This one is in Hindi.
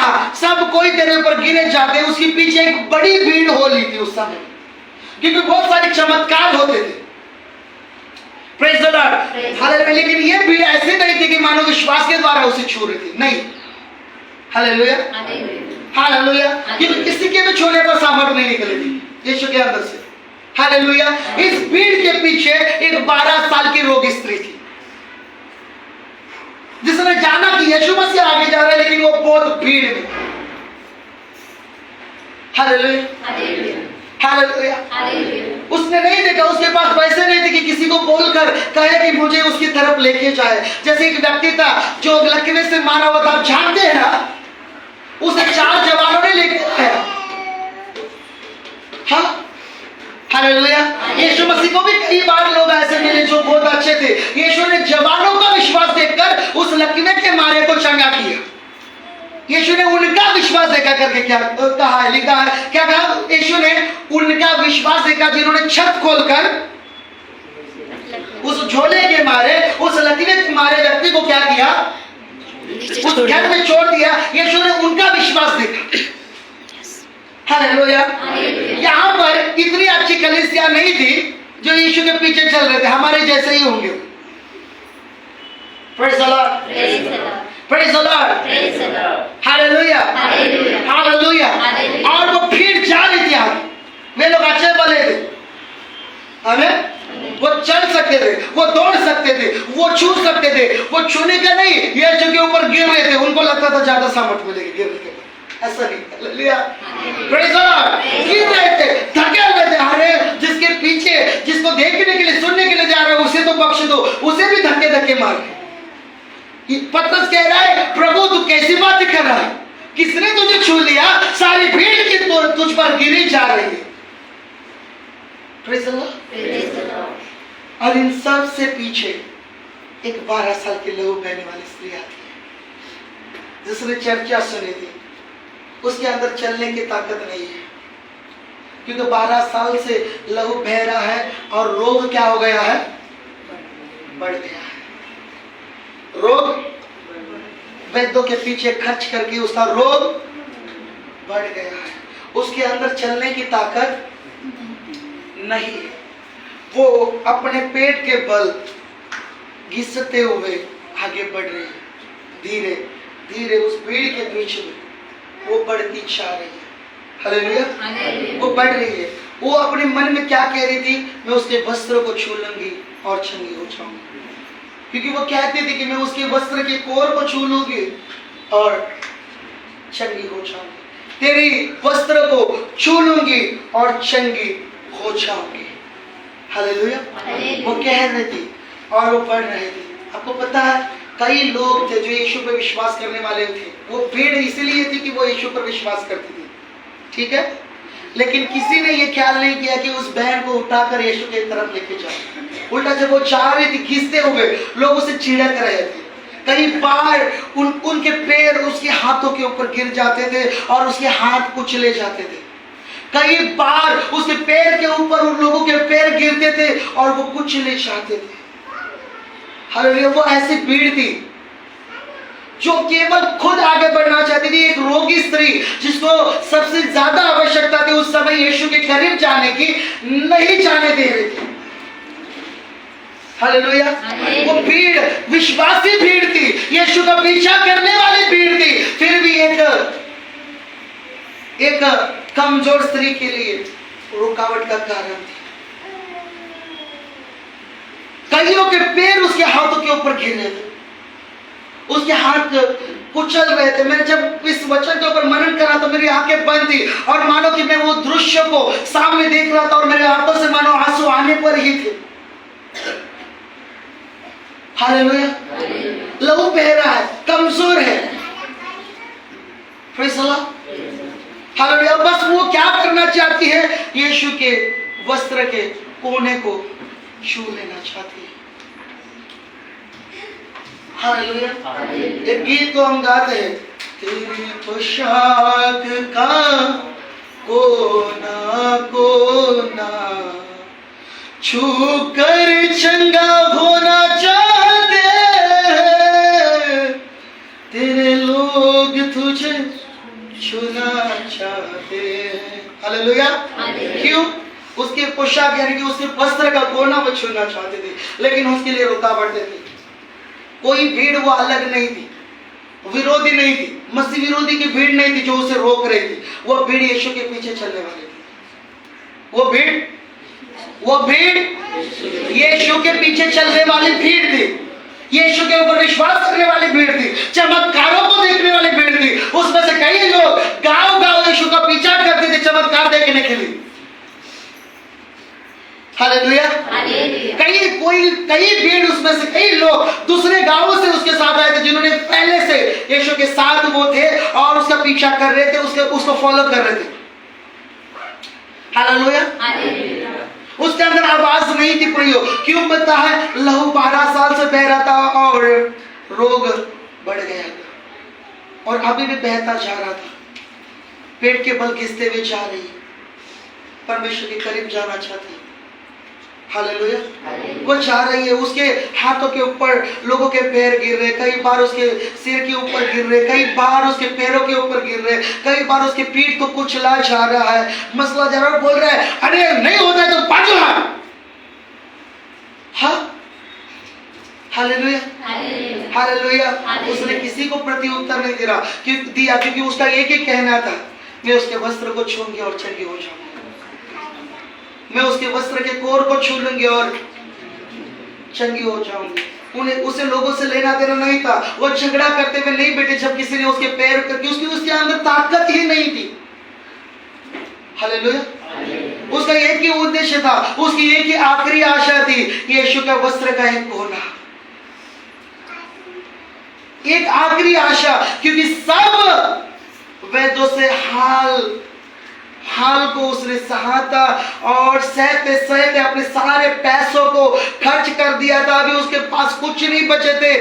कहा सब कोई तेरे ऊपर गिरे जाते, उसके पीछे एक बड़ी भीड़ हो ली थी उस समय, क्योंकि बहुत सारे चमत्कार होते थे। Praise the Lord, hallelujah. लेकिन ये भीड़ ऐसी नहीं थी कि मानो विश्वास के द्वारा उसे छू रही थी, नहीं। Hallelujah, hallelujah. क्योंकि किसी के भी छूने पर सामर्थ नहीं निकली थी यीशु के अंदर से। हालेलुया। इस भीड़ के पीछे एक 12 साल की रोगी स्त्री थी, जिसने जाना कि यीशु मसीह आगे जा रहा है, लेकिन वो बहुत भीड़ में। Hallelujah, hallelujah. उसने नहीं देखा, उसके पास पैसे नहीं थे कि किसी को बोलकर कहे कि मुझे उसकी तरफ लेके जाए। जैसे एक व्यक्ति था जो लकवे से मारा हुआ था, आप जानते हैं ना, उसे 4 जवानों ने लेके आया। हाँ, हालेलुया। यीशु मसीह को भी कई बार लोग ऐसे मिले जो बहुत अच्छे थे। यीशु ने जवानों का विश्वास देखकर उस लकवे के मारे को चंगा किया। यीशु ने उनका विश्वास देखा करके क्या कहा है, लिखा है, क्या कहा? यीशु ने उनका विश्वास देखा जिन्होंने छत खोलकर उस झोले के मारे, उस लकवे के मारे व्यक्ति को क्या किया? उस घर में छोड़ दिया। यीशु ने उनका विश्वास देखा। हालेलुया। यहाँ पर इतनी अच्छी कलीसिया नहीं थी जो यीशु के पीछे चल रहे थे, हमारे जैसे ही होंगे। Praise the Lord, praise the Lord, hallelujah, hallelujah. और वो भीड़ जा रही थी आगे, वे लोग अच्छे भले थे, हमें वो चल सकते थे, वो दौड़ सकते थे, वो छू सकते थे। वो छूने का नहीं, यीशु के ऊपर गिर रहे थे, उनको लगता था ज्यादा सामर्थ मिलेगी गिरने के बाद, ऐसा नहीं। Hallelujah, praise the Lord. गिर रहे थे, थके हुए थे। अरे जिसके पीछे, जिसको देखने के लिए, सुनने के लिए जा रहे हो, उसे तो बख्श दो, उसे भी धक्के धक्के मार। पतरस कह रहा है, प्रभु तू कैसी बात कर रहा है? किसने तुझे छू लिया? सारी भीड़ की तुझ पर गिरी जा रही है। Praise the Lord. और इन सब से पीछे एक 12 साल की लहू बहने वाली स्त्री आती है, जिसने चर्चा सुनी थी। उसके अंदर चलने की ताकत नहीं है, क्योंकि 12 साल से लहू बह रहा है और रोग क्या हो गया है? बढ़ गया है। रोग, वैद्यों के पीछे खर्च करके उसका रोग बढ़ गया है। उसके अंदर चलने की ताकत नहीं है। वो अपने पेट के बल घिसते हुए आगे बढ़ रही है, धीरे धीरे उस भीड़ के बीच में वो बढ़ती जा रही है। हालेलुया, वो बढ़ रही है। वो अपने मन में क्या कह रही थी? मैं उसके वस्त्र को छू लूंगी और चंगी हो जाऊंगी। क्योंकि वो कहती थी कि मैं उसके वस्त्र के कोर को छू लूंगी और चंगी हो जाऊंगी, तेरी वस्त्र को छू लूंगी और चंगी हो जाऊंगी। हालेलुया, वो कह रही थी और वो पढ़ रहे थे। आपको पता है, कई लोग थे जो यीशु पर विश्वास करने वाले थे। वो भीड़ इसलिए थी कि वो यीशु पर विश्वास करती थी, ठीक है, लेकिन किसी ने ये ख्याल नहीं किया कि उस बहन को उठाकर यीशु की तरफ लेके जाओ। उल्टा जब वो चाह रही थी, खींचते हुए लोग उसे छिड़क रहे थे। कई बार उनके पैर उसके हाथों के ऊपर गिर जाते थे और उसके हाथ कुचले जाते थे। कई बार उसके पैर के ऊपर उन लोगों के पैर गिरते थे और वो कुचले जाते थे। हालेलुया, वो ऐसी भीड़ थी जो केवल खुद आगे बढ़ना चाहती थी। एक रोगी स्त्री जिसको सबसे ज्यादा आवश्यकता थी उस समय यीशु के करीब जाने की, नहीं जाने दे रही थी। हालेलुया, वो भीड़ विश्वासी भीड़ थी, यीशु का पीछा करने वाली भीड़ थी। फिर भी एक कमजोर स्त्री के लिए रुकावट का कारण थी। कईयों के पैर उसके हाथों के ऊपर गिर रहे थे, उसके हाथ कुचल रहे थे। मैंने जब इस वचन के ऊपर मनन करा तो मेरी आंखें बंद थी और मानो कि मैं वो दृश्य को सामने देख रहा था और मेरे आंखों से मानो आंसू आने पर ही थे। हालेलुया, लहू बह रहा है, कमजोर है। Praise the Lord, hallelujah. बस वो क्या करना चाहती है? यीशु के वस्त्र के कोने को छू लेना चाहती है। हालेलुया। एक गीत को हम गाते हैं, तेरी पोशाक का कोना कोना छू कर चंगा होना चाहते, तेरे लोग तुझे छूना चाहते हैं। हालेलुया। क्यों? उसके पोशाक यानी कि उसके वस्त्र का कोना वो छूना चाहते थे, लेकिन उसके लिए रुकावटें थी। कोई भीड़ वो अलग नहीं थी, विरोधी नहीं थी, मसीह विरोधी की भीड़ नहीं थी जो उसे रोक रही थी। वो भीड़ यीशु के पीछे चलने वाली थी। वो भीड़ यीशु के पीछे चलने वाली भीड़ थी। यीशु के ऊपर विश्वास करने वाली भीड़ थी, चमत्कारों को देखने वाली भीड़ थी। उसमें से कई लोग गांव-गांव यीशु का पीछा करते थे चमत्कार देखने के लिए। हालेलुया। कई भीड़ उसमें से कई लोग दूसरे गांवों से उसके साथ आए थे, जिन्होंने पहले से यीशु के साथ वो थे और उसका पीछा कर रहे थे, उसको फॉलो कर रहे थे। हालेलुया। उसके अंदर आवाज नहीं थी प्रयोग। क्यों पता है? लहू 12 साल से बह रहा था और रोग बढ़ गया और अभी भी बहता जा रहा था। पेट के बल घिसते हुए जा रही, परमेश्वर के करीब जाना चाहती। हालेलुया। वो जा रही है, उसके हाथों के ऊपर लोगों के पैर गिर रहे, कई बार उसके सिर के ऊपर गिर रहे, कई बार उसके पैरों के ऊपर गिर रहे, कई बार उसके पीठ को कुचला जा रहा है, मसला जा रहा है। बोल रहा है, अरे नहीं होता है तो बाजू हट। हाँ, हालेलुया। हालेलुया। उसने किसी को प्रति उत्तर नहीं दिया, क्योंकि उसका एक ही कहना था, मैं उसके वस्त्र को छूंगी और चंगी हो जाऊंगी। मैं उसके वस्त्र के कोर को छू लूंगी और चंगी हो जाऊंगी। उसे लोगों से लेना देना नहीं था। वो झगड़ा करते हुए नहीं बैठे जब किसी ने उसके पैर करके, उसके अंदर ताकत ही नहीं थी। हालेलुया। उसका एक ही उद्देश्य था, उसकी एक ही आखिरी आशा थी, यीशु का वस्त्र का एक कोना, एक आखिरी आशा। क्योंकि सब वैद्यों से हाल को उसने सहा था और सहते अपने सारे पैसों को खर्च कर दिया था। अभी उसके पास कुछ नहीं बचे थे।